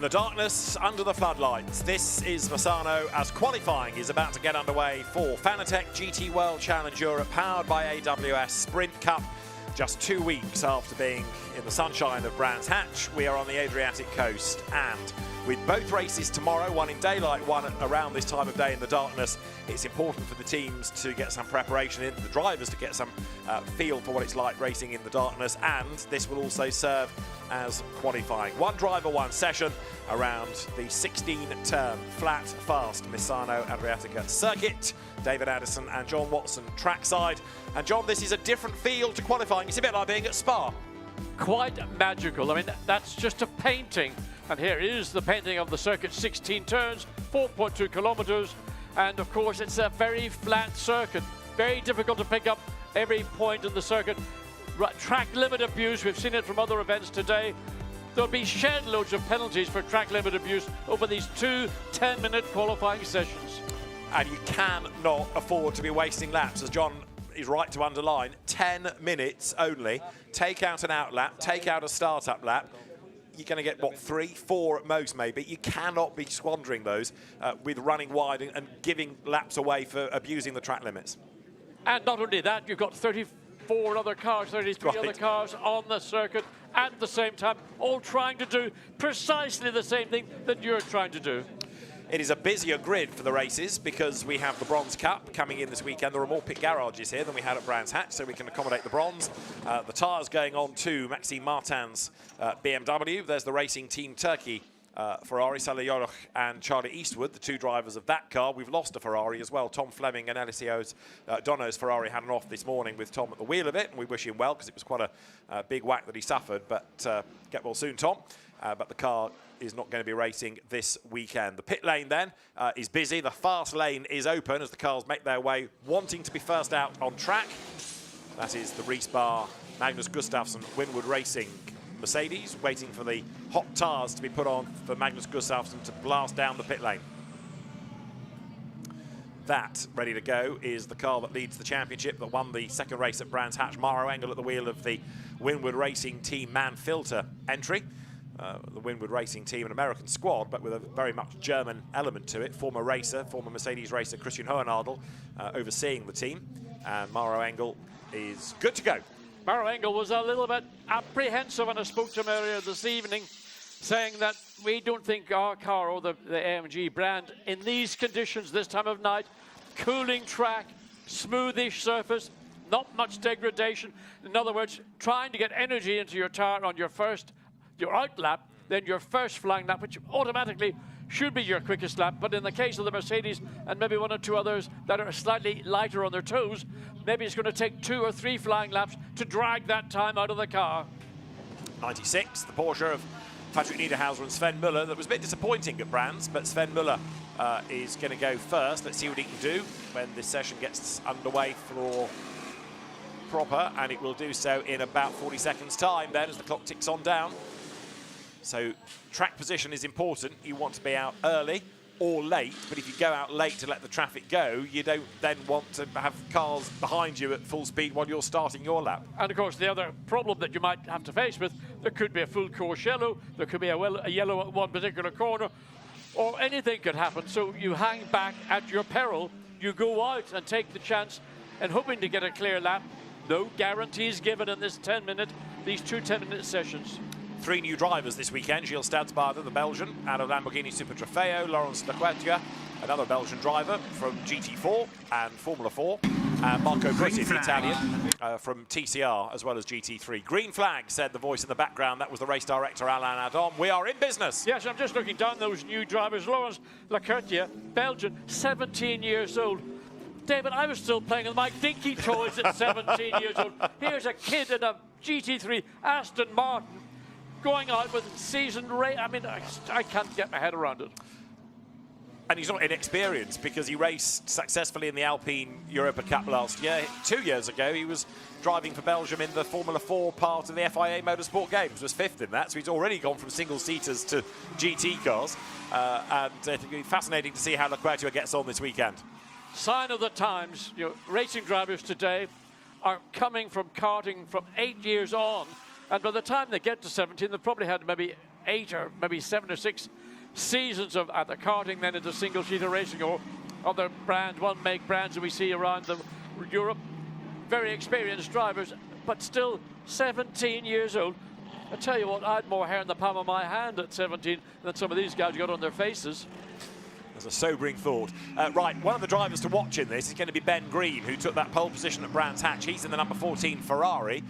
In the darkness, under the floodlights, this is Misano as qualifying is about to get underway for Fanatec GT World Challenge Europe, powered by AWS Sprint Cup. Just 2 weeks after being in the sunshine of Brands Hatch, we are on the Adriatic coast, and with both races tomorrow, one in daylight, one around this time of day in the darkness, it's important for the teams to get some preparation in, the drivers to get some feel for what it's like racing in the darkness, and this will also serve as qualifying. One driver, one session around the 16-turn flat, fast Misano Adriatic circuit. David Addison and John Watson trackside. And John, this is a different feel to qualifying. It's a bit like being at Spa. Quite magical. I mean, that's just a painting. And here is the painting of the circuit, 16 turns, 4.2 kilometers. And of course, it's a very flat circuit. Very difficult to pick up every point in the circuit. Track limit abuse, we've seen it from other events today. There'll be shed loads of penalties for track limit abuse over these 2 10-minute qualifying sessions. And you cannot afford to be wasting laps, as John is right to underline. 10 minutes only. Take out an out lap, take out a start-up lap. You're going to get, what, 3, 4 at most, maybe. You cannot be squandering those with running wide and giving laps away for abusing the track limits. And not only that, you've got 34 other cars, 33 other cars on the circuit at the same time, all trying to do precisely the same thing that you're trying to do. It is a busier grid for the races because we have the Bronze Cup coming in this weekend. There are more pit garages here than we had at Brands Hatch, so we can accommodate the bronze. The tyres going on to Maxime Martin's BMW. There's the Racing Team Turkey Ferrari, Salih Yoroch and Charlie Eastwood, the 2 drivers of that car. We've lost a Ferrari as well. Tom Fleming and Eliseo Dono's Ferrari had an off this morning with Tom at the wheel of it, and we wish him well because it was quite a big whack that he suffered. But get well soon, Tom. But the car is not going to be racing this weekend. The pit lane then is busy. The fast lane is open as the cars make their way, wanting to be first out on track. That is the Reese Bar, Magnus Gustafsson, Winwood Racing Mercedes, waiting for the hot tyres to be put on for Magnus Gustafsson to blast down the pit lane. That, ready to go, is the car that leads the championship, that won the second race at Brands Hatch. Maro Engel at the wheel of the Winwood Racing Team Manfilter entry. The Winwood Racing Team, an American squad, but with a very much German element to it. Former racer, former Mercedes racer Christian Hohenadel overseeing the team. And Maro Engel is good to go. Maro Engel was a little bit apprehensive when I spoke to him earlier this evening, saying that we don't think our car or the AMG brand in these conditions, this time of night, cooling track, smoothish surface, not much degradation. In other words, trying to get energy into your tire on your out lap, then your first flying lap, which automatically should be your quickest lap. But in the case of the Mercedes and maybe 1 or 2 others that are slightly lighter on their toes, maybe it's going to take 2 or 3 flying laps to drag that time out of the car. 96, the Porsche of Patrick Niederhauser and Sven Müller. That was a bit disappointing at Brands, but Sven Müller is going to go first. Let's see what he can do when this session gets underway for proper, and it will do so in about 40 seconds time then as the clock ticks on down. So track position is important. You want to be out early or late, but if you go out late to let the traffic go, you don't then want to have cars behind you at full speed while you're starting your lap. And of course, the other problem that you might have to face with, there could be a full course yellow, there could be a yellow at one particular corner, or anything could happen. So you hang back at your peril, you go out and take the chance and hoping to get a clear lap. No guarantees given in this 10-minute, these 2 10-minute sessions. 3 new drivers this weekend. Gilles Stadsbader, the Belgian, out of Lamborghini Super Trofeo. Laurence Lequetia, another Belgian driver from GT4 and Formula 4. And Marco Britti, the Italian, from TCR as well as GT3. Green flag, said the voice in the background. That was the race director, Alain Adam. We are in business. Yes, I'm just looking down those new drivers. Laurence Lequetia, Belgian, 17 years old. David, I was still playing with my dinky toys at 17 years old. Here's a kid in a GT3 Aston Martin going out with seasoned race. I mean, I can't get my head around it. And he's not inexperienced because he raced successfully in the Alpine Europa Cup last year. 2 years ago, he was driving for Belgium in the Formula 4 part of the FIA Motorsport Games, was 5th in that. So he's already gone from single-seaters to GT cars. And it'll be fascinating to see how Lequetia gets on this weekend. Sign of the times. You know, racing drivers today are coming from karting from 8 years on, and by the time they get to 17, they've probably had maybe 8 or maybe 7 or 6 seasons of either karting, then into single-seater racing or other brand, one-make brands that we see around Europe. Very experienced drivers, but still 17 years old. I tell you what, I had more hair in the palm of my hand at 17 than some of these guys got on their faces. That's a sobering thought. Right, one of the drivers to watch in this is going to be Ben Green, who took that pole position at Brands Hatch. He's in the number 14 Ferrari.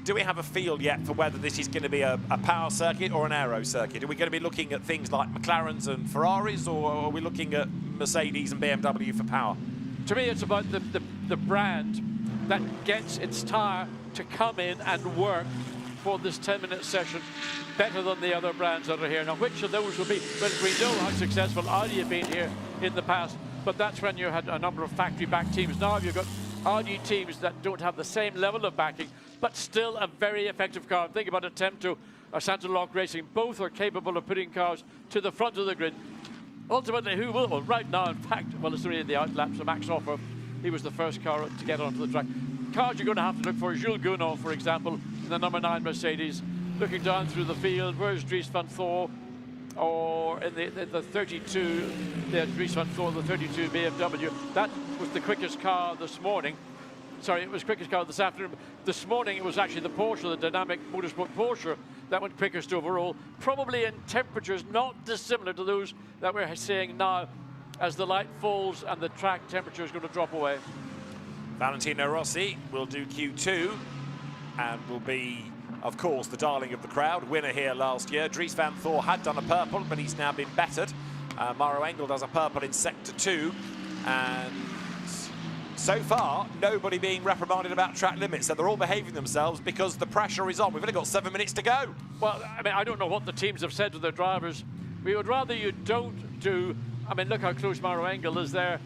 Do we have a feel yet for whether this is going to be a power circuit or an aero circuit? Are we going to be looking at things like McLarens and Ferraris, or are we looking at Mercedes and BMW for power? To me, it's about the brand that gets its tyre to come in and work for this 10-minute session better than the other brands that are here. Now, which of those will be? Well, we know how successful Audi have been here in the past, but that's when you had a number of factory-backed teams. Now you've got Audi teams that don't have the same level of backing, but still a very effective car. Think about Attempto or Santa Lock Racing. Both are capable of putting cars to the front of the grid. Ultimately, who will? Well, right now, in fact, well, it's really the outlaps of Max Offer. He was the first car to get onto the track. Cars you're going to have to look for, Jules Gounon, for example, in the number 9 Mercedes. Looking down through the field, where's Dries van Thor? Or in the 32, Dries van Thor, the 32 BMW. That was the quickest car this morning. Sorry, it was quickest car this afternoon. This morning it was actually the Porsche, the Dynamic Motorsport Porsche, that went quickest overall. Probably in temperatures not dissimilar to those that we're seeing now as the light falls and the track temperature is going to drop away. Valentino Rossi will do Q2 and will be, of course, the darling of the crowd. Winner here last year. Dries van Thor had done a purple, but he's now been bettered. Mauro Engel does a purple in Sector 2. And so far, nobody being reprimanded about track limits. So they're all behaving themselves because the pressure is on. We've only got 7 minutes to go. Well, I mean, I don't know what the teams have said to their drivers. We would rather you don't do... I mean, look how close Mauro Engel is there,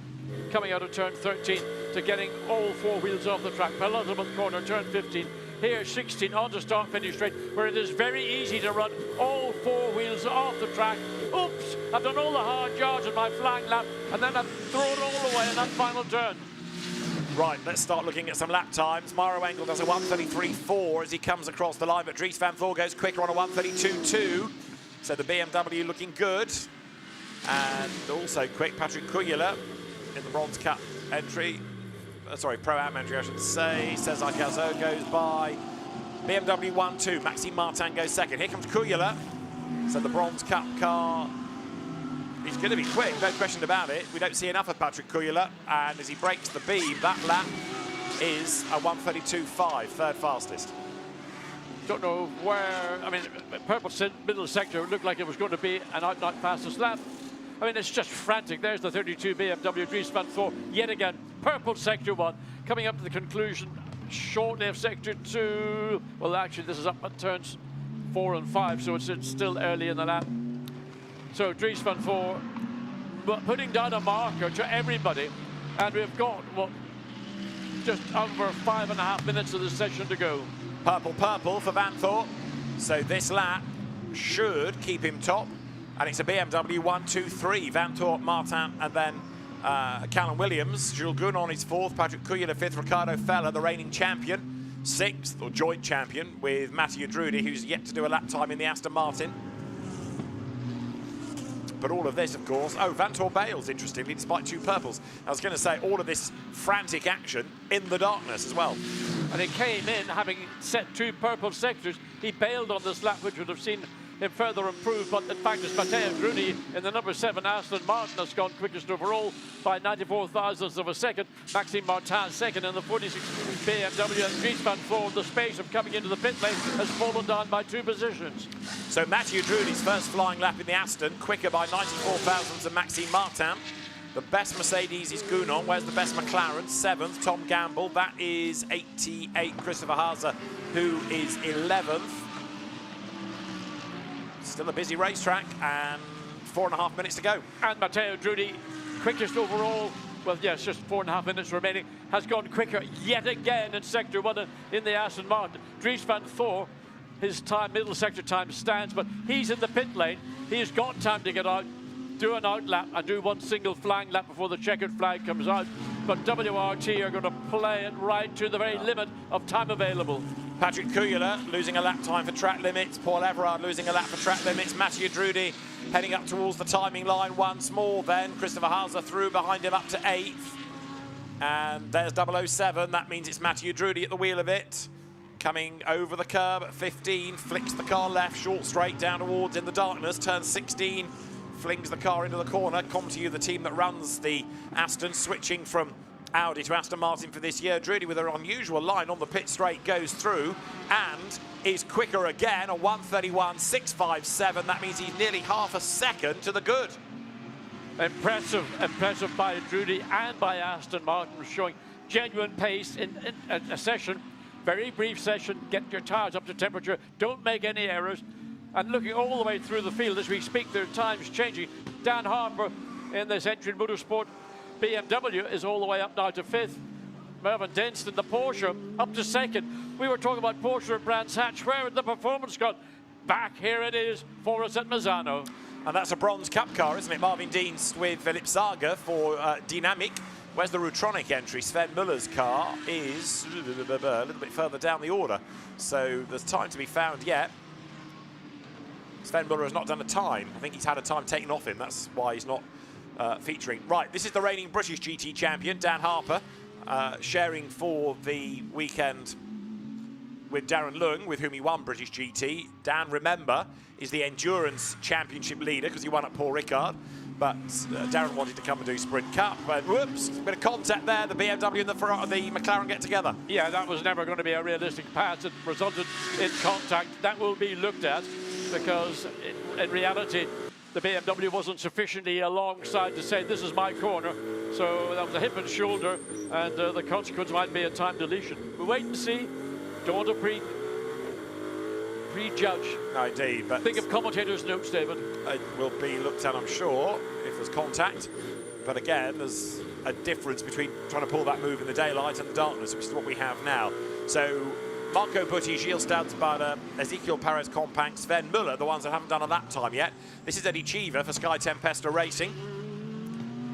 coming out of turn 13 to getting all 4 wheels off the track. Penultimate corner, turn 15. Here, 16 on to start finish straight, where it is very easy to run all 4 wheels off the track. Oops, I've done all the hard yards in my flying lap, and then I've thrown it all away in that final turn. Right, let's start looking at some lap times. Mauro Engel does a 1:33.4 as he comes across the line, but Dries van Thor goes quicker on a 1:32.2. So the BMW looking good. And also quick, Patrick Kujala in the Bronze Cup entry. Sorry, Pro-Am entry, I should say. Cesar Gazo goes by. BMW 1-2. Maxime Martin goes second. Here comes Kujala. So the Bronze Cup car, he's going to be quick, no question about it. We don't see enough of Patrick Kujala. And as he breaks the beam, that lap is a 1:32.5, third fastest. Don't know where, I mean, purple middle sector looked like it was going to be an out-and-out fastest lap. I mean, it's just frantic. There's the 32 BMW, Dries van Thor, yet again. Purple sector 1, coming up to the conclusion shortly of sector 2. Well, actually, this is up at turns 4 and 5, so it's still early in the lap. So Dries van Thor putting down a marker to everybody, and we've got, what, just over 5.5 minutes of the session to go. Purple for Van Thor. So this lap should keep him top. And it's a BMW 1-2-3. Van Thor, Martin, and then Callum Williams. Jules Gounon is 4th. Patrick Kujala 5th. Ricardo Fella, the reigning champion, 6th, or joint champion, with Mathieu Drudy, who's yet to do a lap time in the Aston Martin. But all of this, of course... Oh, Van Thor bails, interestingly, despite 2 purples. I was going to say, all of this frantic action in the darkness as well. And he came in, having set 2 purple sectors. He bailed on this lap, which would have seen him further improve, but in fact it's Matteo Drudy in the number 7 Aston Martin has gone quickest overall by 94 thousandths of a second. Maxime Martin second in the 46 BMW, and Dries van Thor, the space of coming into the pit lane, has fallen down by 2 positions. So Mathieu Drudy's first flying lap in the Aston, quicker by 94 thousandths than Maxime Martin. The best Mercedes is Gounon. Where's the best McLaren? 7th, Tom Gamble. That is 88, Christopher Haase, who is 11th. Still a busy racetrack, and 4.5 minutes to go. And Matteo Drudy, quickest overall. Well, yes, just 4.5 minutes remaining. Has gone quicker yet again in Sector 1 in the Aston Martin. Dries van Thor, his time, middle sector time stands, but he's in the pit lane. He's got time to get out, do an out lap, and do 1 single flying lap before the checkered flag comes out. But WRT are going to play it right to the very limit of time available. Patrick Kuyler losing a lap time for track limits. Paul Everard losing a lap for track limits. Mathieu Drudy heading up towards the timing line once more then. Christopher Hauser through behind him up to 8th. And there's 007. That means it's Mathieu Drudy at the wheel of it. Coming over the curb at 15. Flicks the car left, short straight down towards in the darkness. Turn 16. Flings the car into the corner. ComTU, the team that runs the Aston, switching from Audi to Aston Martin for this year. Drudy with an unusual line on the pit straight goes through and is quicker again, a 1:31.657. That means he's nearly half a second to the good. Impressive by Drudy and by Aston Martin, showing genuine pace in a session, very brief session. Get your tyres up to temperature, don't make any errors. And looking all the way through the field as we speak, their times changing. Dan Harper in this Adriatic Motorsport BMW is all the way up now to 5th. Mervyn Denston, the Porsche, up to 2nd. We were talking about Porsche at Brands Hatch. Where had the performance gone? Back here it is for us at Misano. And that's a Bronze Cup car, isn't it? Marvin Dienst with Philipp Zager for Dynamic. Where's the Rutronic entry? Sven Muller's car is a little bit further down the order. So there's time to be found yet. Sven Muller has not done a time. I think he's had a time taken off him. That's why he's not featuring. Right, this is the reigning British GT champion, Dan Harper, sharing for the weekend with Darren Leung, with whom he won British GT. Dan, remember, is the Endurance Championship leader because he won at Paul Ricard. But Darren wanted to come and do Sprint Cup. And whoops, a bit of contact there. The BMW and the McLaren get together. Yeah, that was never going to be a realistic pass. It resulted in contact. That will be looked at because in reality, the BMW wasn't sufficiently alongside to say, this is my corner. So that was a hip and shoulder, and the consequence might be a time deletion. We'll wait and see. Don't want to prejudge. No, indeed. But think of commentators' notes, David. It will be looked at, I'm sure, if there's contact. But again, there's a difference between trying to pull that move in the daylight and the darkness, which is what we have now. So Marco Butti, Gilles Stadsbader, Ezekiel Perez Companc, Sven Muller, the ones that haven't done a lap time yet. This is Eddie Cheever for Sky Tempesta Racing.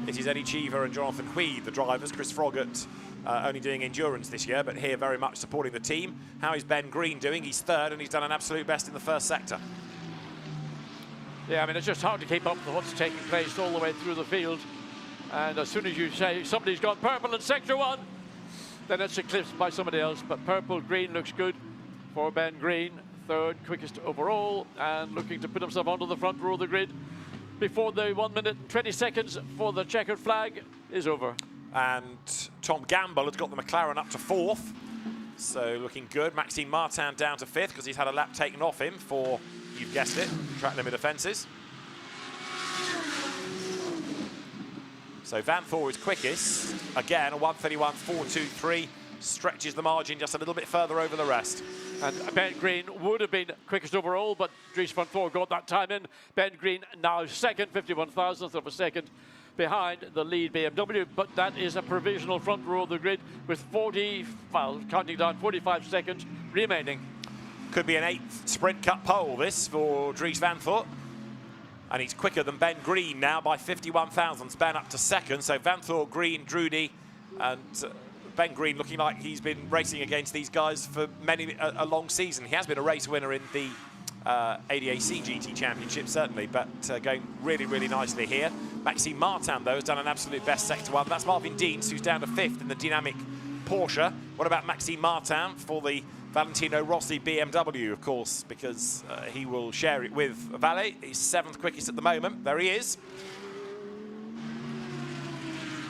It is Eddie Cheever and Jonathan Hui, the drivers. Chris Froggatt only doing endurance this year, but here very much supporting the team. How is Ben Green doing? He's 3rd, and he's done an absolute best in the first sector. Yeah, I mean, it's just hard to keep up with what's taking place all the way through the field. And as soon as you say somebody's gone purple in Sector 1, then it's eclipsed by somebody else. But purple, green looks good for Ben Green. 3rd, quickest overall, and looking to put himself onto the front row of the grid before the 1 minute and 20 seconds for the checkered flag is over. And Tom Gamble has got the McLaren up to 4th. So looking good. Maxime Martin down to 5th because he's had a lap taken off him for, you've guessed it, track limit offences. So Van Thor is quickest. Again, a 1:31.423. Stretches the margin just a little bit further over the rest. And Ben Green would have been quickest overall, but Dries Van Thor got that time in. Ben Green now 2nd, 51,000th of a second behind the lead BMW, but that is a provisional front row of the grid with 45 seconds remaining. Could be an 8th Sprint Cup pole, this, for Dries Van Thor. And he's quicker than Ben Green now by 51 thousandths. Ben up to 2nd, so Van Thor, Green, Drudy, and Ben Green looking like he's been racing against these guys for a long season. He has been a race winner in the ADAC GT Championship, certainly, but going really, really nicely here. Maxime Martin, though, has done an absolute best Sector 1. That's Marvin Dienst, who's down to 5th in the Dynamic Porsche. What about Maxime Martin for the Valentino Rossi BMW, of course, because he will share it with Valle. He's 7th quickest at the moment. There he is.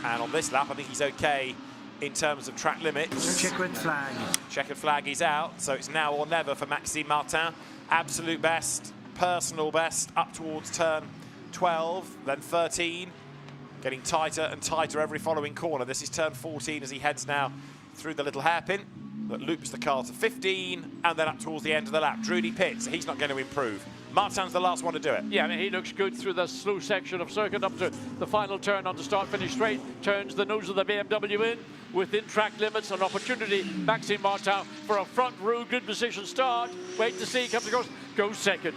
And on this lap, I think he's okay in terms of track limits. Checkered flag. Checkered flag is out, so it's now or never for Maxime Martin. Absolute best, personal best, up towards turn 12, then 13. Getting tighter and tighter every following corner. This is turn 14 as he heads now through the little hairpin that loops the car to 15, and then up towards the end of the lap. Drudy pits, he's not going to improve. Martin's the last one to do it. Yeah, I mean, he looks good through the slow section of circuit up to the final turn on the start-finish straight. Turns the nose of the BMW in within track limits. An opportunity, Maxime Martin, for a front row, good position start. Wait to see, comes across, goes 2nd.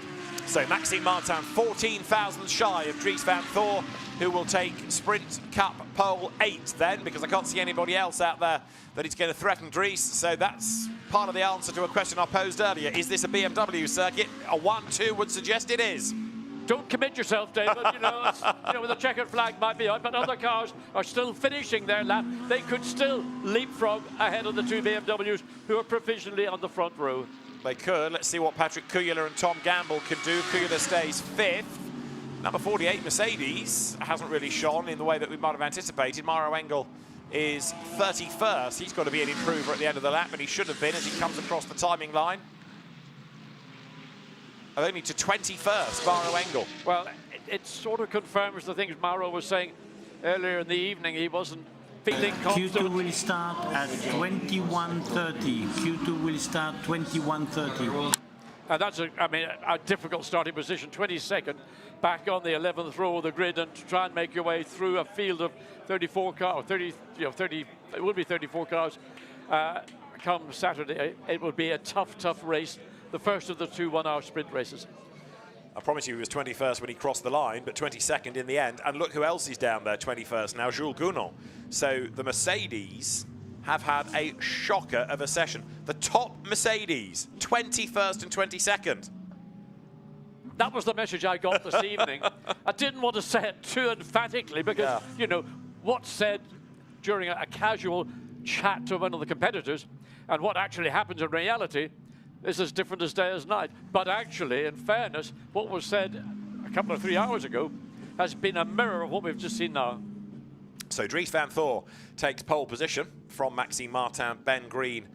So Maxime Martin, 14 thousandths shy of Dries Van Thor. who will take Sprint Cup pole 8 then, because I can't see anybody else out there that is going to threaten Dries. So that's part of the answer to a question I posed earlier. Is this a BMW circuit? A 1-2 would suggest it is. Don't commit yourself, David. You know, the checkered flag might be out, but other cars are still finishing their lap. They could still leapfrog ahead of the 2 BMWs who are provisionally on the front row. They could. Let's see what Patrick Kujala and Tom Gamble can do. Kujala stays 5th. Number 48, Mercedes, hasn't really shone in the way that we might have anticipated. Mauro Engel is 31st. He's got to be an improver at the end of the lap, and he should have been as he comes across the timing line. Only to 21st, Mauro Engel. Well, it sort of confirms the things Mauro was saying earlier in the evening. He wasn't feeling confident. Q2 will start at 21:30. Q2 will start 21:30. And that's, a difficult starting position. 22nd, back on the 11th row of the grid, and to try and make your way through a field of 34 cars, 30, it will be 34 cars come Saturday. It will be a tough race. The first of the 2 one-hour sprint races. I promise you he was 21st when he crossed the line, but 22nd in the end. And look who else is down there, 21st now, Jules Gounon. So the Mercedes have had a shocker of a session. The top Mercedes, 21st and 22nd. That was the message I got this evening. I didn't want to say it too emphatically because, you know, what's said during a casual chat to one of the competitors and what actually happens in reality is as different as day as night. But actually, in fairness, what was said a couple of 3 hours ago has been a mirror of what we've just seen now. So Dries van Thor takes pole position from Maxime Martin, Ben Green,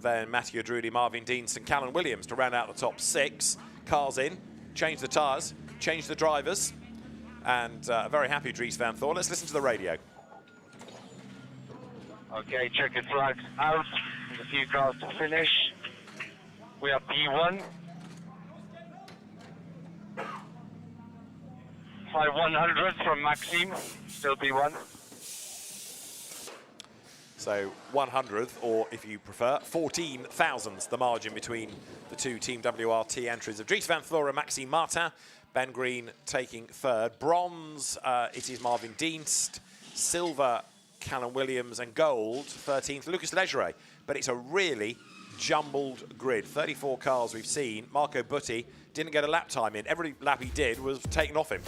then Mathieu Drudy, Marvin Dienst and Callan Williams to round out the top 6. Cars in, change the tyres, change the drivers, and a very happy Dries van Thor. Let's listen to the radio. Okay, checkered flags out. There's a few cars to finish. We are P1. 5/100 from Maxime, still P1. So 100th, or if you prefer, 14 thousandths, the margin between the 2 Team WRT entries of Dries van Thor and Maxime Martin. Ben Green taking 3rd. Bronze, it is Marvin Dienst. Silver, Callan Williams, and gold, 13th, Lucas Legere. But it's a really jumbled grid. 34 cars we've seen. Marco Butti didn't get a lap time in. Every lap he did was taken off him.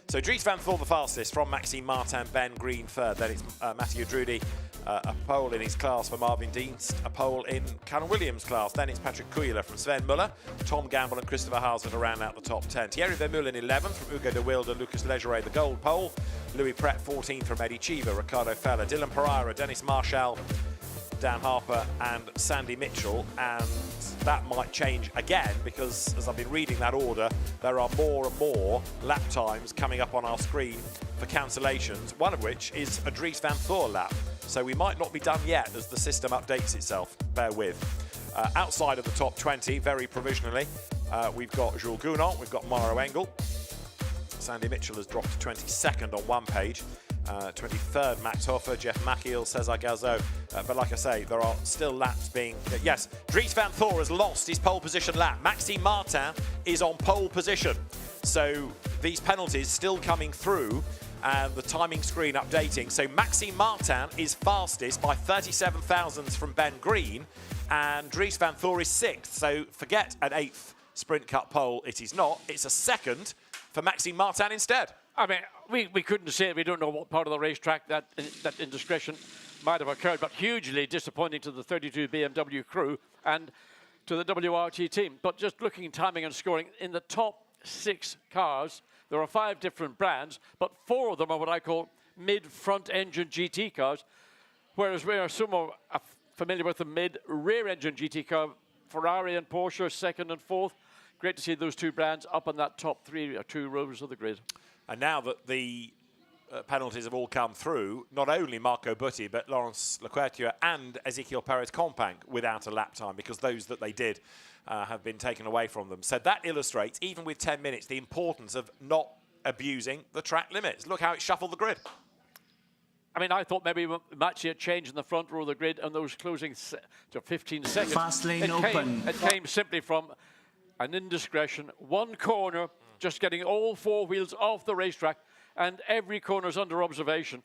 So Dries van Thor the fastest from Maxime Martin, Ben Green 3rd. Then it's Mathieu Drudy, a pole in his class for Marvin Dienst, a pole in Callan Williams' class. Then it's Patrick Kujala from Sven Muller, Tom Gamble and Christopher Hauser to round out the top 10. Thierry Vermeulen 11th from Hugo de Wilde, Lucas Legere the gold pole. Louis Pret 14th from Eddie Cheever, Ricardo Feller, Dylan Pereira, Dennis Marshall, Dan Harper and Sandy Mitchell, and that might change again because as I've been reading that order, there are more and more lap times coming up on our screen for cancellations, one of which is a Dries van Thor lap. So we might not be done yet as the system updates itself, bear with. Outside of the top 20, very provisionally, we've got Jules Gounon, we've got Mauro Engel. Sandy Mitchell has dropped to 22nd on one page. 23rd, Max Hoffer, Jeff Mackiel, Cesar Gazo. But like I say, there are still laps being... yes, Dries van Thor has lost his pole position lap. Maxime Martin is on pole position. So these penalties still coming through and the timing screen updating. So Maxime Martin is fastest by 37 thousandths from Ben Green and Dries van Thor is 6th. So forget an 8th Sprint Cup pole. It is not. It's a 2nd for Maxime Martin instead. I mean, we couldn't say it. We don't know what part of the racetrack that indiscretion might have occurred, but hugely disappointing to the 32 BMW crew and to the WRT team. But just looking at timing and scoring, in the top 6 cars, there are 5 different brands, but 4 of them are what I call mid-front engine GT cars, whereas we are somewhat familiar with the mid-rear engine GT car, Ferrari and Porsche, 2nd and 4th. Great to see those 2 brands up on that top 3 or 2 rows of the grid. And now that the penalties have all come through, not only Marco Butti, but Laurence Lequerture and Ezekiel Perez-Companc without a lap time, because those that they did have been taken away from them. So that illustrates, even with 10 minutes, the importance of not abusing the track limits. Look how it shuffled the grid. I mean, I thought maybe we might see a change in the front row of the grid and those closing to 15 seconds. Fast lane open. It came simply from an indiscretion, one corner just getting all 4 wheels off the racetrack, and every corner's under observation.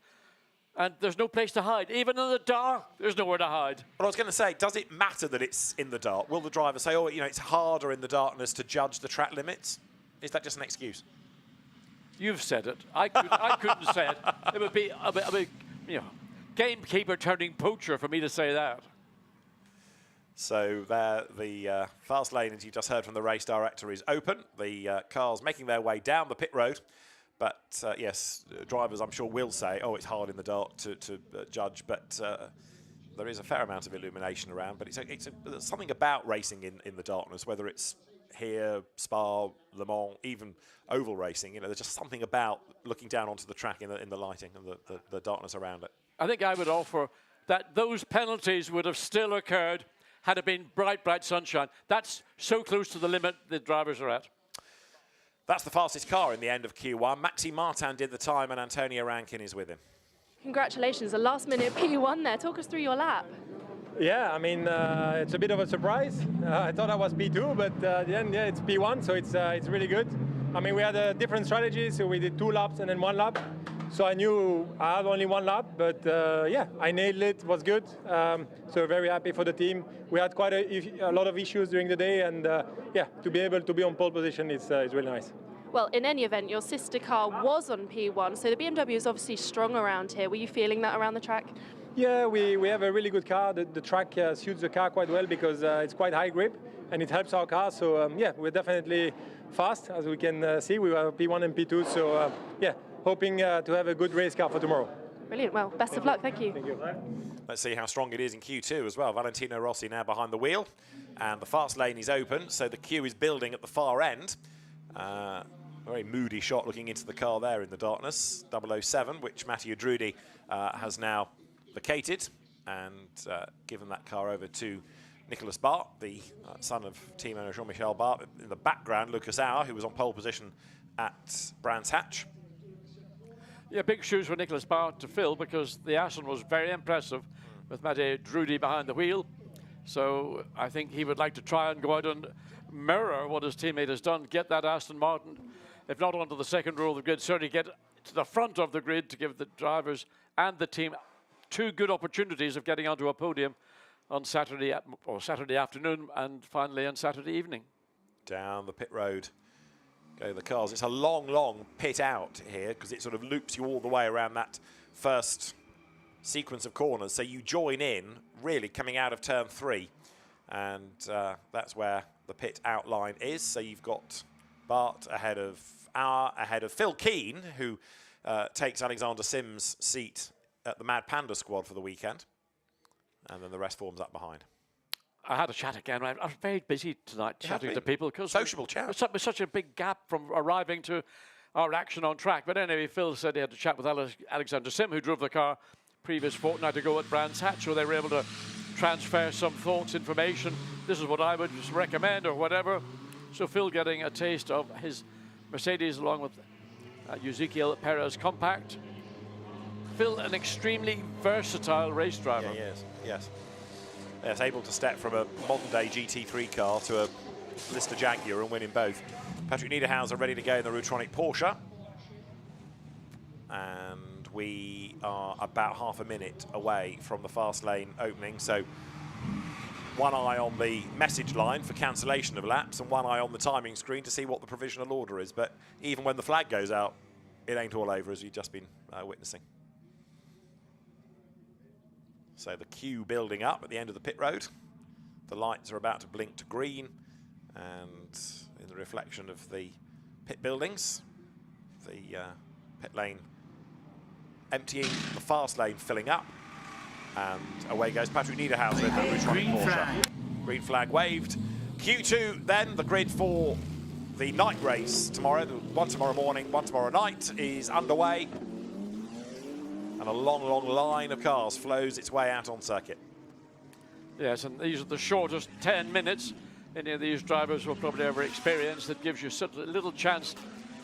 And there's no place to hide. Even in the dark, there's nowhere to hide. But I was going to say, does it matter that it's in the dark? Will the driver say, oh, you know, it's harder in the darkness to judge the track limits? Is that just an excuse? You've said it. I couldn't say it. It would be a big, you know, gamekeeper turning poacher for me to say that. So there, the fast lane, as you just heard from the race director, is open. The cars making their way down the pit road. But yes, drivers, I'm sure, will say, oh, it's hard in the dark to judge. But there is a fair amount of illumination around. But it's something about racing in the darkness, whether it's here, Spa, Le Mans, even oval racing. You know, there's just something about looking down onto the track in the lighting and the darkness around it. I think I would offer that those penalties would have still occurred had it been bright, bright sunshine. That's so close to the limit the drivers are at. That's the fastest car in the end of Q1. Maxime Martin did the time, and Antonio Rankin is with him. Congratulations, a last-minute P1 there. Talk us through your lap. Yeah, I mean, it's a bit of a surprise. I thought I was P2, but at the end, yeah, it's P1, so it's really good. I mean, we had a different strategy, so we did 2 laps and then 1 lap. So I knew I had only 1 lap, but yeah, I nailed it. It was good. So very happy for the team. We had quite a lot of issues during the day, and yeah, to be able to be on pole position is really nice. Well, in any event, your sister car was on P1, so the BMW is obviously strong around here. Were you feeling that around the track? Yeah, we have a really good car. The track suits the car quite well because it's quite high grip and it helps our car. So yeah, we're definitely fast, as we can see. We were P1 and P2, so yeah, hoping to have a good race car for tomorrow. Brilliant. Well, best of luck. Thank you. Thank you. Let's see how strong it is in Q2 as well. Valentino Rossi now behind the wheel, and the fast lane is open, so the queue is building at the far end. Very moody shot looking into the car there in the darkness. 007, which Mathieu Drudi has now vacated and given that car over to Nicolas Bart, the son of team owner Jean-Michel Bart. In the background, Lucas Auer, who was on pole position at Brands Hatch. Yeah, big shoes for Nicolas Bart to fill because the Aston was very impressive with Mathieu Drudi behind the wheel. So I think he would like to try and go out and mirror what his teammate has done, get that Aston Martin, if not onto the second row of the grid, certainly get to the front of the grid to give the drivers and the team 2 good opportunities of getting onto a podium on Saturday afternoon and finally on Saturday evening. Down the pit road go the cars. It's a long, long pit out here because it sort of loops you all the way around that first sequence of corners. So you join in, really, coming out of turn 3. And that's where the pit outline is. So you've got Bart ahead of Auer, ahead of Phil Keane, who takes Alexander Sims' seat at the Mad Panda squad for the weekend. And then the rest forms up behind. I had a chat again. I was very busy tonight chatting to people because sociable chat. There's such a big gap from arriving to our action on track. But anyway, Phil said he had to chat with Alexander Sim, who drove the car previous fortnight ago at Brands Hatch, so they were able to transfer some thoughts, information. This is what I would recommend or whatever. So Phil getting a taste of his Mercedes along with Ezequiel Perez Compact. Phil, an extremely versatile race driver. Yeah, yes. Yes, able to step from a modern-day GT3 car to a Lister Jaguar and win in both. Patrick Niederhauser ready to go in the Rutronic Porsche. And we are about half a minute away from the fast lane opening, so one eye on the message line for cancellation of laps and one eye on the timing screen to see what the provisional order is. But even when the flag goes out, it ain't all over, as you've just been witnessing. So the queue building up at the end of the pit road. The lights are about to blink to green, and in the reflection of the pit buildings, the pit lane emptying, the fast lane filling up, and away goes Patrick Niederhauser in the Rutronic Porsche. Green flag waved. Q2 then, the grid for the night race tomorrow. One tomorrow morning, one tomorrow night is underway. And a long, long line of cars flows its way out on circuit. Yes, and these are the shortest 10 minutes any of these drivers will probably ever experience. That gives you such a little chance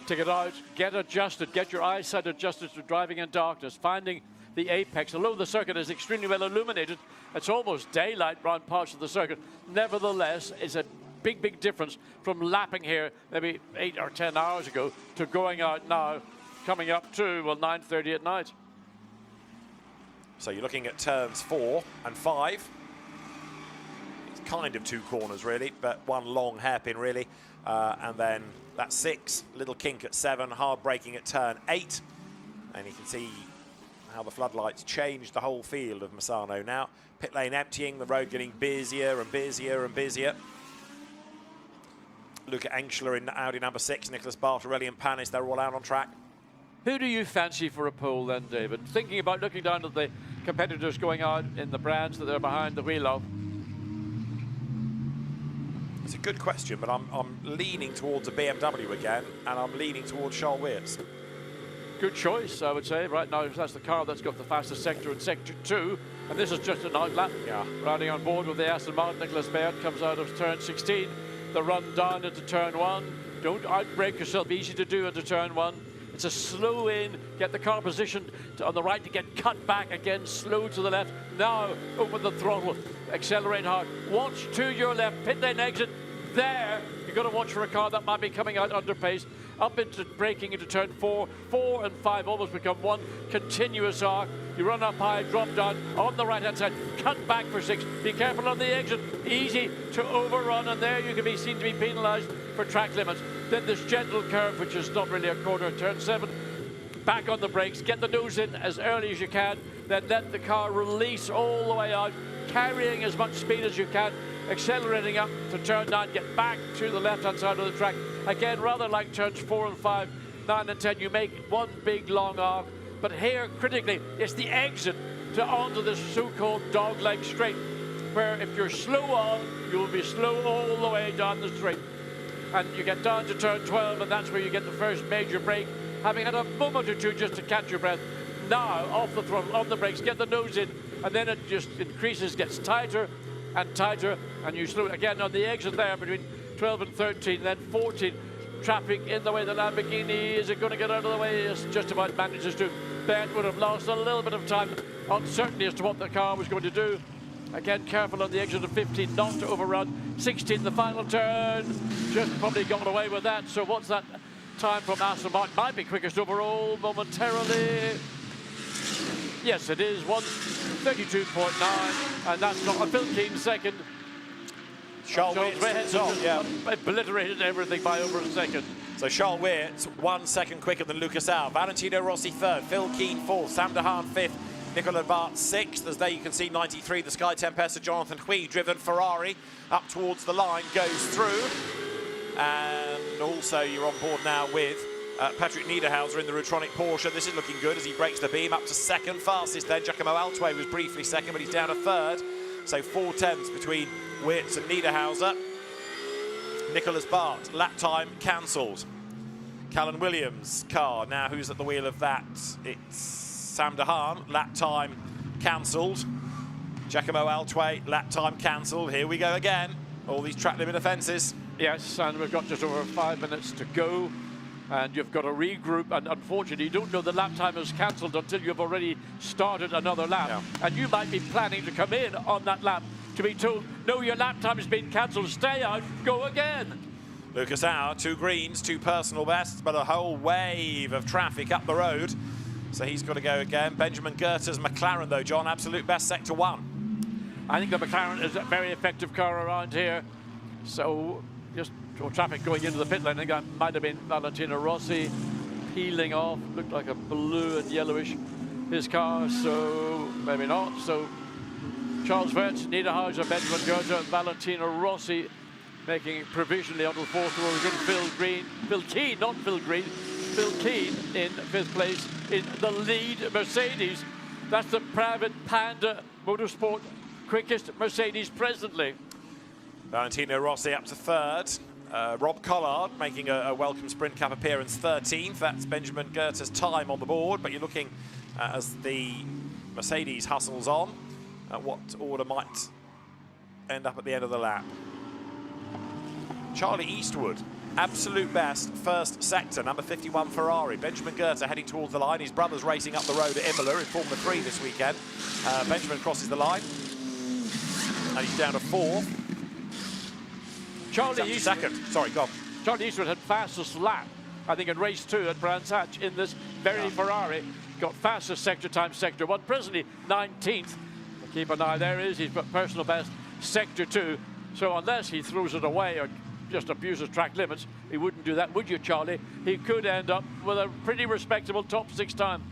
to get out, get adjusted, get your eyesight adjusted to driving in darkness, finding the apex. Although the circuit is extremely well illuminated, it's almost daylight around parts of the circuit. Nevertheless, it's a big, big difference from lapping here maybe 8 or 10 hours ago to going out now, coming up to, well, 9:30 at night. So you're looking at turns 4 and 5. It's kind of 2 corners, really, but one long hairpin, really. And then that's 6, little kink at 7, hard braking at turn 8. And you can see how the floodlights changed the whole field of Misano now. Pit lane emptying, the road getting busier and busier and busier. Luca Engschler in Audi number 6, Nicholas Bartarelli and Panis, they're all out on track. Who do you fancy for a pole then, David? Thinking about looking down at the competitors going out in the brands that they're behind the wheel of. It's a good question, but I'm leaning towards a BMW again, and I'm leaning towards Charles Weerts. Good choice, I would say. Right now, that's the car that's got the fastest sector in Sector 2, and this is just an outlap. Yeah. Riding on board with the Aston Martin, Nicholas Baird comes out of turn 16. The run down into turn 1. Don't outbrake yourself, easy to do into turn 1. It's a slow in, get the car positioned on the right to get cut back again, slow to the left. Now open the throttle, accelerate hard. Watch to your left, pit lane exit. There, you've got to watch for a car that might be coming out under pace. Up into braking into turn 4. 4 and 5 almost become one continuous arc. You run up high, drop down on the right hand side, cut back for 6. Be careful on the exit, easy to overrun, and there you can be seen to be penalised for track limits. Then this gentle curve, which is not really a corner, turn 7. Back on the brakes, get the nose in as early as you can, then let the car release all the way out, carrying as much speed as you can, accelerating up to turn 9, get back to the left-hand side of the track. Again, rather like turns 4 and 5, 9 and 10, you make one big long arc. But here, critically, it's the exit to onto this so-called dog-leg straight, where if you're slow on, you'll be slow all the way down the straight. And you get down to turn 12, and that's where you get the first major break, having had a moment or two just to catch your breath. Now, off the throttle, on the brakes, get the nose in, and then it just increases, gets tighter and tighter, and you slow again on the exit there between 12 and 13, then 14. Traffic in the way the Lamborghini, is it going to get out of the way? It just about manages to. Bert would have lost a little bit of time, uncertainty as to what the car was going to do. Again, careful on the exit of 15, not to overrun. 16, the final turn, just probably got away with that. So what's that time from Aston Martin? Might be quickest overall momentarily. Yes, it is, 1:32.9, and that's not a Phil Keane second. Charles Weerts obliterated everything by over a second. So Charles Weerts 1 second quicker than Lucas Al. Valentino Rossi 3rd, Phil Keane 4th, Sam de Haan 5th, Nicolas Bart 6th. As there you can see 93, the Sky Tempesta, Jonathan Hui, driven Ferrari up towards the line, goes through. And also you're on board now with Patrick Niederhauser in the Rutronic Porsche. This is looking good as he breaks the beam up to 2nd. Fastest then, Giacomo Altway was briefly 2nd, but he's down to 3rd. So 4 tenths between Weerts and Niederhauser. Nicholas Bart, lap time cancelled. Callan Williams' car, now who's at the wheel of that? It's Sam de Haan, lap time cancelled. Giacomo Altway, lap time cancelled. Here we go again. All these track limit offences. Yes, and we've got just over 5 minutes to go. And you've got to regroup, and unfortunately you don't know the lap time is cancelled until you've already started another lap. Yeah. And you might be planning to come in on that lap to be told, no, your lap time has been cancelled, stay out, go again. Lucas Auer, 2 greens, 2 personal bests, but a whole wave of traffic up the road. So he's got to go again. Benjamin Goetter's McLaren, though, John, absolute best sector 1. I think the McLaren is a very effective car around here. So just traffic going into the pit lane. I think that might have been Valentino Rossi peeling off. Looked like a blue and yellowish, his car, so maybe not. So Charles Weerts, Niederhauser, Benjamin Goether, Valentino Rossi making provisionally onto the 4th row. We're going Phil Keane, not Phil Green. Phil Keane in 5th place in the lead Mercedes. That's the private Panda Motorsport quickest Mercedes presently. Valentino Rossi up to 3rd. Rob Collard making a welcome Sprint Cup appearance 13th. That's Benjamin Goetter's time on the board, but you're looking as the Mercedes hustles on at what order might end up at the end of the lap. Charlie Eastwood, absolute best, 1st sector, number 51 Ferrari. Benjamin Goether heading towards the line. His brother's racing up the road at Imola in Formula 3 this weekend. Benjamin crosses the line, and he's down to 4th. Charlie He's Eastwood, up to second. Sorry, go on. Charlie Eastwood had fastest lap, I think, in race 2 at Brands Hatch in this very Ferrari. Got fastest sector time, sector 1. Presently 19th. Keep an eye, there he is. He's got personal best, sector 2. So unless he throws it away or just abuses track limits, he wouldn't do that, would you, Charlie? He could end up with a pretty respectable top 6 time.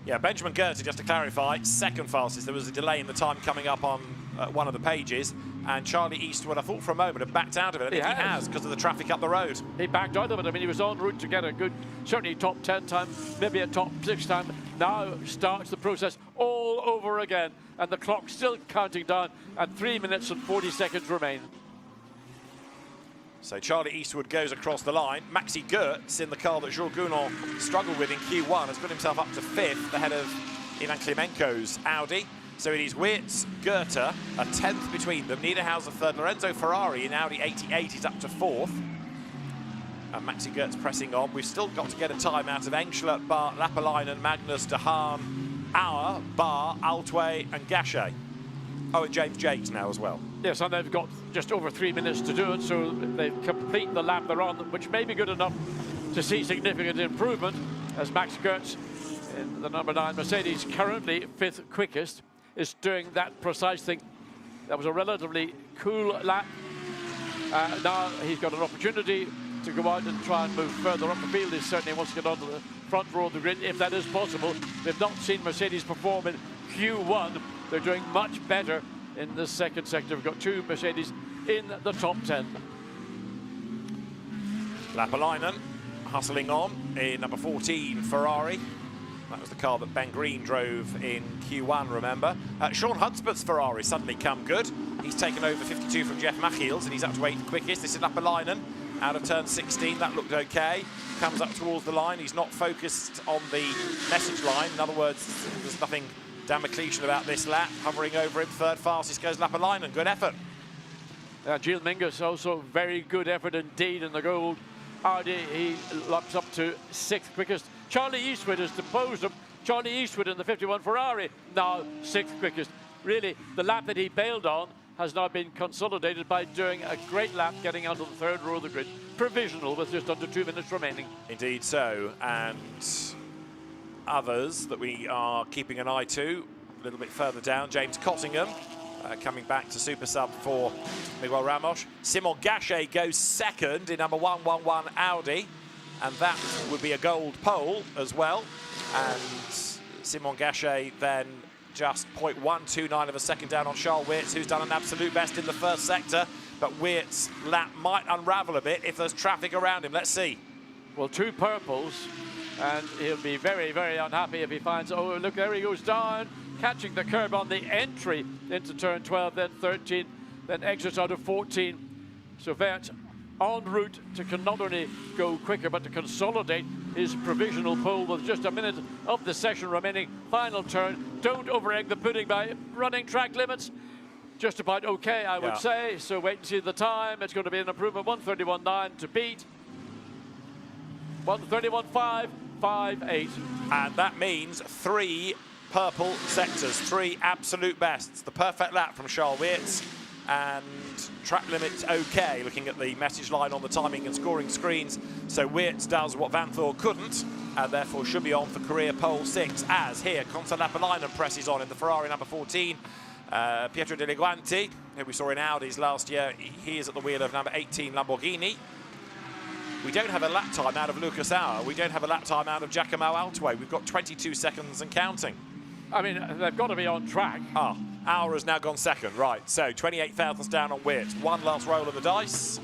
Yeah, Benjamin Goethe, just to clarify, second fastest. There was a delay in the time coming up on one of the pages, and Charlie Eastwood, I thought for a moment, had backed out of it. I think he has, because of the traffic up the road. He backed out of it. I mean, he was en route to get a good, certainly top 10 time, maybe a top 6 time. Now starts the process all over again, and the clock's still counting down, and 3 minutes and 40 seconds remain. So Charlie Eastwood goes across the line. Maxi Goetz, in the car that Jules Gounon struggled with in Q1, has got himself up to 5th, ahead of Ivan Klimenko's Audi. So it is Wirtz, Goethe, a 10th between them. Niederhauser 3rd. Lorenzo Ferrari in Audi 88 is up to 4th. And Maxi Goetz pressing on. We've still got to get a time out of Engschler, Bar, Lapalainen, Magnus, De Haan, Auer, Bar, Altway and Gachet. Oh, and James Jakes now as well. Yes, and they've got just over 3 minutes to do it, so they complete the lap they're on, which may be good enough to see significant improvement, as Max Goetz, in the number 9 Mercedes, currently 5th quickest, is doing that precise thing. That was a relatively cool lap. Now he's got an opportunity to go out and try and move further up the field. He certainly wants to get onto the front row of the grid, if that is possible. We've not seen Mercedes perform in Q1. They're doing much better in this second sector. We've got 2 Mercedes in the top 10. Lapalainen hustling on in number 14 Ferrari. That was the car that Ben Green drove in Q1, remember. Sean Hudspeth's Ferrari suddenly come good. He's taken over 52 from Jeff Machiels, and he's up to 8th quickest. This is Lapalainen out of turn 16. That looked okay. Comes up towards the line. He's not focused on the message line. In other words, there's nothing Damocletian about this lap. Hovering over him, 3rd fastest goes Lapalainen. Good effort. Gilles Mingus also very good effort indeed in the gold Audi. He laps up to 6th quickest. Charlie Eastwood has deposed him. Charlie Eastwood in the 51 Ferrari, now 6th quickest. Really, the lap that he bailed on has now been consolidated by doing a great lap, getting onto the 3rd row of the grid. Provisional with just under 2 minutes remaining. Indeed so, and others that we are keeping an eye to a little bit further down. James Cottingham coming back to super sub for Miguel Ramos. Simon Gachet goes 2nd in number 111 Audi, and that would be a gold pole as well. And Simon Gachet then just 0.129 of a second down on Charles Wirtz, who's done an absolute best in the 1st sector. But Wirtz's lap might unravel a bit if there's traffic around him. Let's see. Well, 2 purples, and he'll be very, very unhappy if he finds, oh, look, there he goes down, catching the curb on the entry into turn 12, then 13, then exits out of 14. So Wirtz en route to not only go quicker, but to consolidate his provisional pole with just a minute of the session remaining. Final turn. Don't over-egg the pudding by running track limits. Just about okay, I would say. So wait and see the time. It's going to be an improvement. 1:31.9 to beat. 1:31.558. And that means 3 purple sectors, 3 absolute bests. The perfect lap from Charles Wirtz, and track limits okay, looking at the message line on the timing and scoring screens. So Wirtz does what Van Thor couldn't, and therefore should be on for career pole 6, as here Consta Lapalainen presses on in the Ferrari number 14. Pietro De Leguanti, who we saw in Audis last year, he is at the wheel of number 18 Lamborghini. We don't have a lap time out of Lucas Auer. We don't have a lap time out of Giacomo Altway. We've got 22 seconds and counting. I mean, they've got to be on track. Auer has now gone 2nd, right. So 28 thousandths down on Wirtz. 1 last roll of the dice.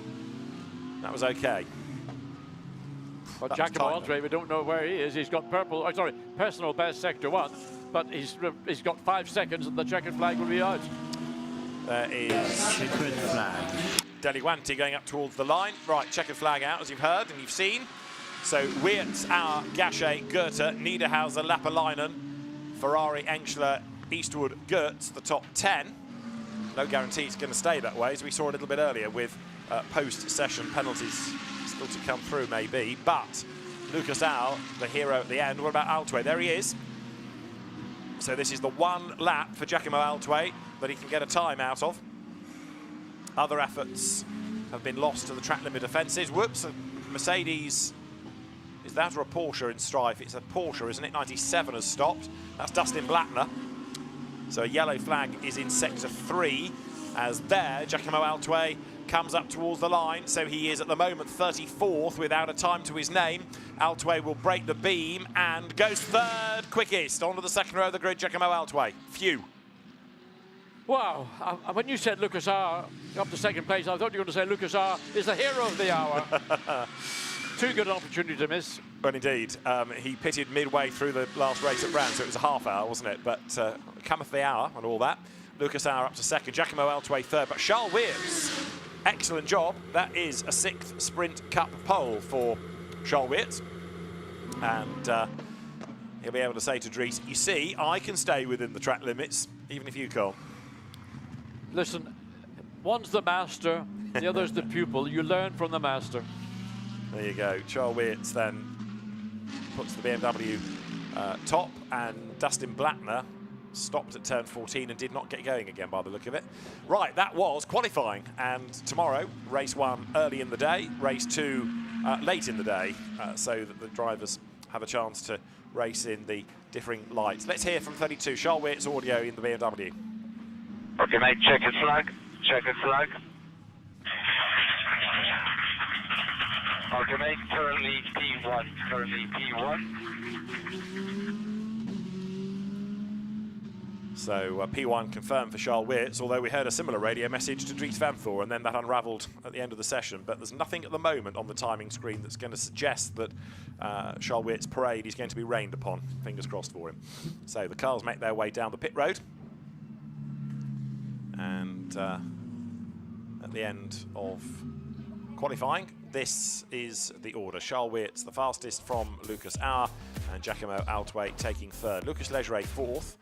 That was okay. Well, Giacomo Altway, we don't know where he is. He's got personal best sector 1, but he's got 5 seconds and the checkered flag will be out. There is Checkered flag. Deleguanti going up towards the line. Right, checkered flag out, as you've heard and you've seen. So Wirtz, Auer, Gachet, Goethe, Niederhauser, Lapalainen, Ferrari, Engschler, Eastwood, Goetz, the top 10. No guarantee it's going to stay that way, as we saw a little bit earlier with post-session penalties still to come through, maybe. But Lucas Auer, the hero at the end. What about Altway? There he is. So this is the 1 lap for Giacomo Altway that he can get a time out of. Other efforts have been lost to the track limit offences. Whoops, a Mercedes, is that or a Porsche in strife? It's a Porsche, isn't it? 97 has stopped. That's Dustin Blattner. So a yellow flag is in sector 3, as there, Giacomo Altway comes up towards the line, so he is at the moment 34th without a time to his name. Altway will break the beam and goes third quickest onto the second row of the grid, Giacomo Altway. Phew. Wow, when you said Lucas R up to second place, I thought you were going to say Lucas R is the hero of the hour. Too good an opportunity to miss. Well, indeed. He pitted midway through the last race at Brands, so it was a half hour, wasn't it? But cometh the hour and all that. Lucas R up to second, Giacomo Altway third, but Charles Weers, excellent job. That is a 6th Sprint Cup pole for Charles Weers. And he'll be able to say to Dries, you see, I can stay within the track limits, even if you can't. Listen, one's the master, the other's the pupil. You learn from the master. There you go. Charles Weers then puts the BMW top, and Dustin Blattner stopped at turn 14 and did not get going again by the look of it. Right, that was qualifying, and tomorrow, race 1 early in the day, race 2 late in the day, so that the drivers have a chance to race in the differing lights. Let's hear from 32, Charles Weers audio in the BMW. Okay, mate, check your flag. Check your flag. Okay, mate, currently P1. Currently P1. So P1 confirmed for Charles Weers, although we heard a similar radio message to Dries Van Voor, and then that unravelled at the end of the session. But there's nothing at the moment on the timing screen that's going to suggest that Charles Weers' parade is going to be rained upon. Fingers crossed for him. So the cars make their way down the pit road. And at the end of qualifying, this is the order. Charles Weers, the fastest from Lucas R, and Giacomo Altway taking third. Lucas Legeret fourth,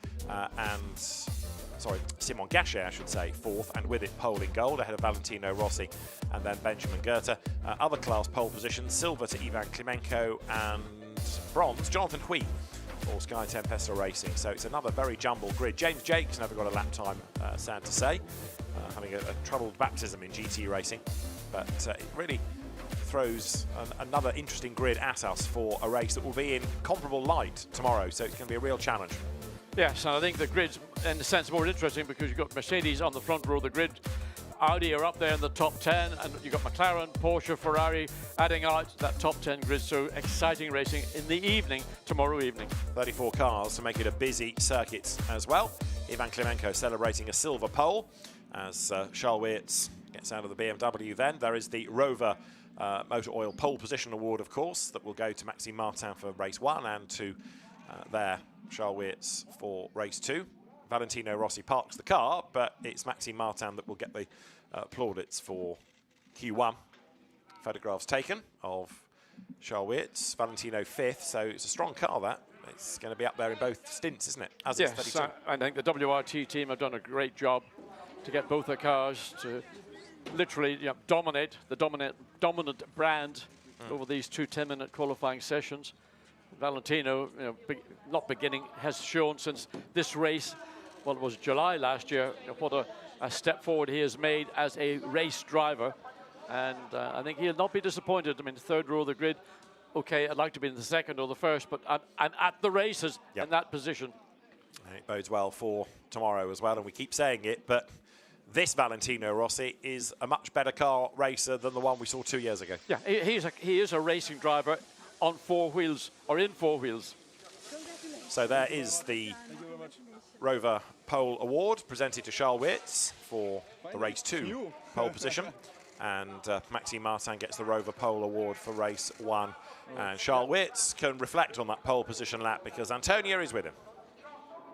Simon Gachet, I should say, fourth, and with it pole in gold ahead of Valentino Rossi and then Benjamin Goethe. Other class pole positions, silver to Ivan Klimenko and bronze, Jonathan Hui for Sky Tempesta Racing. So it's another very jumbled grid. James Jakes never got a lap time, sad to say, having a troubled baptism in GT racing, but it really throws another interesting grid at us for a race that will be in comparable light tomorrow, so it's going to be a real challenge. Yes, and I think the grid's in a sense more interesting because you've got Mercedes on the front row of the grid, Audi are up there in the top 10, and you've got McLaren, Porsche, Ferrari adding out that top 10 grid, so exciting racing in the evening, tomorrow evening. 34 cars to make it a busy circuit as well. Ivan Klimenko celebrating a silver pole as Charles Weers gets out of the BMW then. There is the Rover Motor Oil Pole Position Award, of course, that will go to Maxime Martin for race 1 and to Charles Weers for race 2. Valentino Rossi parks the car, but it's Maxime Martin that will get the plaudits for Q1. Photographs taken of Charles Weers, Valentino 5th, so it's a strong car that. It's going to be up there in both stints, isn't it? As yes, I think the WRT team have done a great job to get both the cars to literally dominate the dominant brand over these 2 10-minute qualifying sessions. Valentino, not beginning, has shown since this race, well, it was July last year, what a step forward he has made as a race driver. And I think he'll not be disappointed. I mean, 3rd row of the grid, okay, I'd like to be in the 2nd or the 1st, but I'm at the races in that position. And it bodes well for tomorrow as well, and we keep saying it, but this Valentino Rossi is a much better car racer than the one we saw 2 years ago. Yeah, he is a racing driver on 4 wheels, or in 4 wheels. So there is the Rover Pole Award presented to Charles Weers for the race 2 pole position. And Maxime Martin gets the Rover Pole Award for race 1. And Charles Weers can reflect on that pole position lap because Antonia is with him.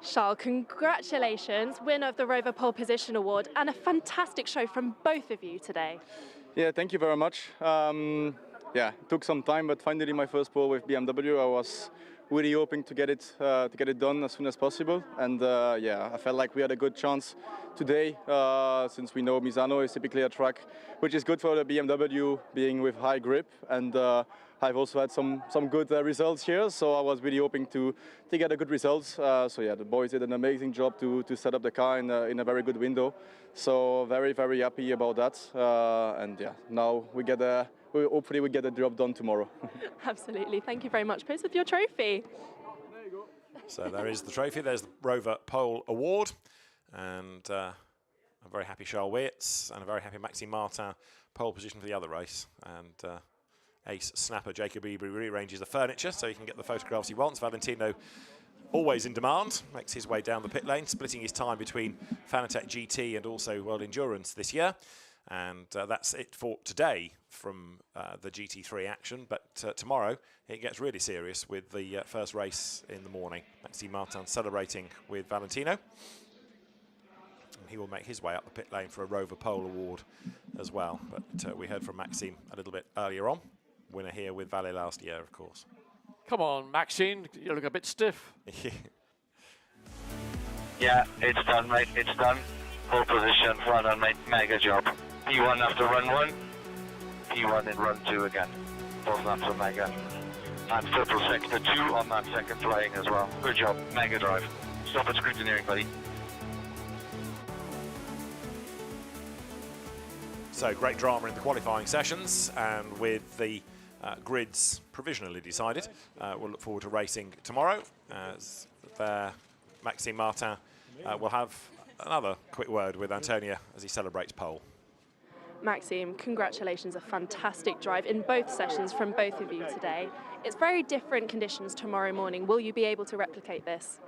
Charles, congratulations, winner of the Rover Pole Position Award, and a fantastic show from both of you today. Yeah, thank you very much. Yeah, it took some time, but finally my first pole with BMW. I was really hoping to get it done as soon as possible, and yeah, I felt like we had a good chance today, since we know Misano is typically a track which is good for the BMW, being with high grip, and I've also had some good results here, so I was really hoping to get a good results. So yeah, the boys did an amazing job to set up the car in a very good window. So very, very happy about that. And yeah, now hopefully we get the job done tomorrow. Absolutely. Thank you very much. Pose with your trophy. So there is the trophy. There's the Rover Pole Award. And a very happy Charles Weerts and a very happy Maxime Martin, pole position for the other race. And ace snapper Jacob Ebery rearranges the furniture so he can get the photographs he wants. Valentino, always in demand, makes his way down the pit lane, splitting his time between Fanatec GT and also World Endurance this year. And that's it for today from the GT3 action. But tomorrow it gets really serious with the first race in the morning. Maxime Martin celebrating with Valentino. And he will make his way up the pit lane for a Rover Pole Award as well. But we heard from Maxime a little bit earlier on. Winner here with Valle last year, of course. Come on, Maxine, you look a bit stiff. Yeah, it's done, mate. It's done. Pole position, well done, mate. Mega job. P1 after run 1, P1 in run 2 again. Both laps are mega. And triple sector 2 on that second flying as well. Good job. Mega drive. Stop at scrutineering, buddy. So great drama in the qualifying sessions, and with the grids provisionally decided, we'll look forward to racing tomorrow. As Maxime Martin will have another quick word with Antonia as he celebrates pole. Maxime, congratulations, a fantastic drive in both sessions from both of you today. It's very different conditions tomorrow morning. Will you be able to replicate this?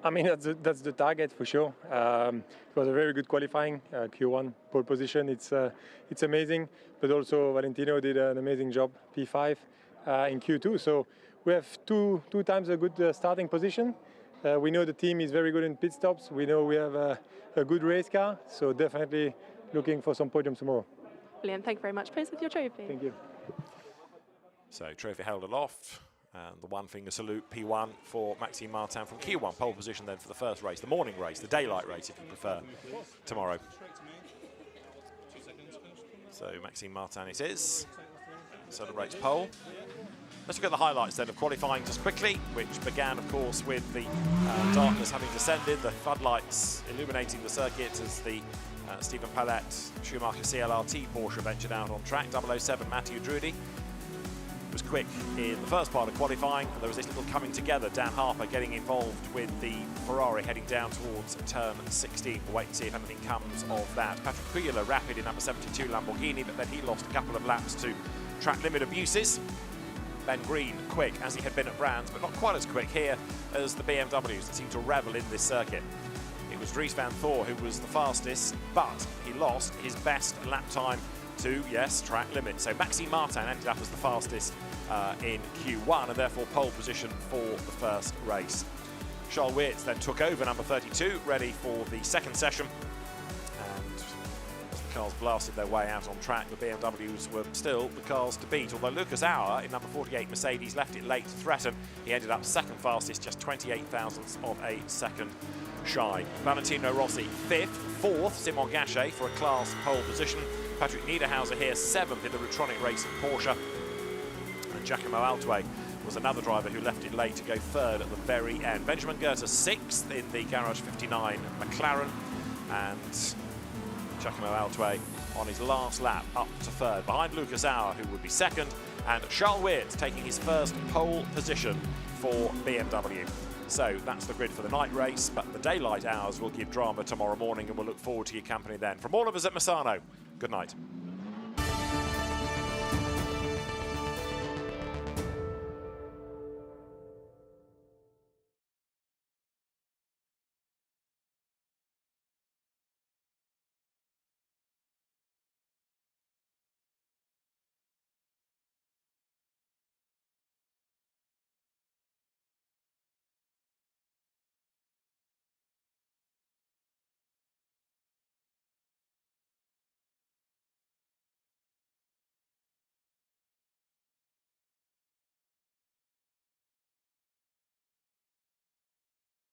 I mean, that's the target for sure. It was a very good qualifying, Q1 pole position. It's amazing, but also Valentino did an amazing job, P5 in Q2. So we have two times a good starting position. We know the team is very good in pit stops. We know we have a good race car, so definitely looking for some podium tomorrow. Brilliant, thank you very much. Pose with your trophy. Thank you. So trophy held aloft. And the one finger salute, P1 for Maxime Martin from Q1, pole position then for the first race, the morning race, the daylight race if you prefer, tomorrow. So Maxime Martin it is, celebrates pole. Let's look at the highlights then of qualifying just quickly, which began of course with the darkness having descended, the floodlights illuminating the circuit as the Stephen Palette Schumacher CLRT Porsche ventured out on track. 007 Matthew Drudy was quick in the first part of qualifying, and there was this little coming together. Dan Harper getting involved with the Ferrari heading down towards turn 16. We'll wait and see if anything comes of that. Patrick Cuellar rapid in number 72 Lamborghini, but then he lost a couple of laps to track limit abuses. Ben Green quick as he had been at Brands, but not quite as quick here as the BMWs that seem to revel in this circuit. It was Dries van Thor who was the fastest, but he lost his best lap time to, yes, track limit. So Maxime Martin ended up as the fastest in Q1 and therefore pole position for the first race. Charles Weerts then took over number 32, ready for the second session. And as the cars blasted their way out on track, the BMWs were still the cars to beat. Although Lucas Auer in number 48 Mercedes left it late to threaten, he ended up second fastest, just 28 thousandths of a second shy. Valentino Rossi 5th, 4th Simon Gachet for a class pole position. Patrick Niederhauser here 7th in the Rutronic Racing Porsche. And Giacomo Altway was another driver who left it late to go 3rd at the very end. Benjamin Goethe 6th in the Garage 59 McLaren. And Giacomo Altway on his last lap up to 3rd, behind Lucas Auer, who would be 2nd, and Charles Weerts taking his first pole position for BMW. So that's the grid for the night race, but the daylight hours will give drama tomorrow morning, and we'll look forward to your company then. From all of us at Misano, good night.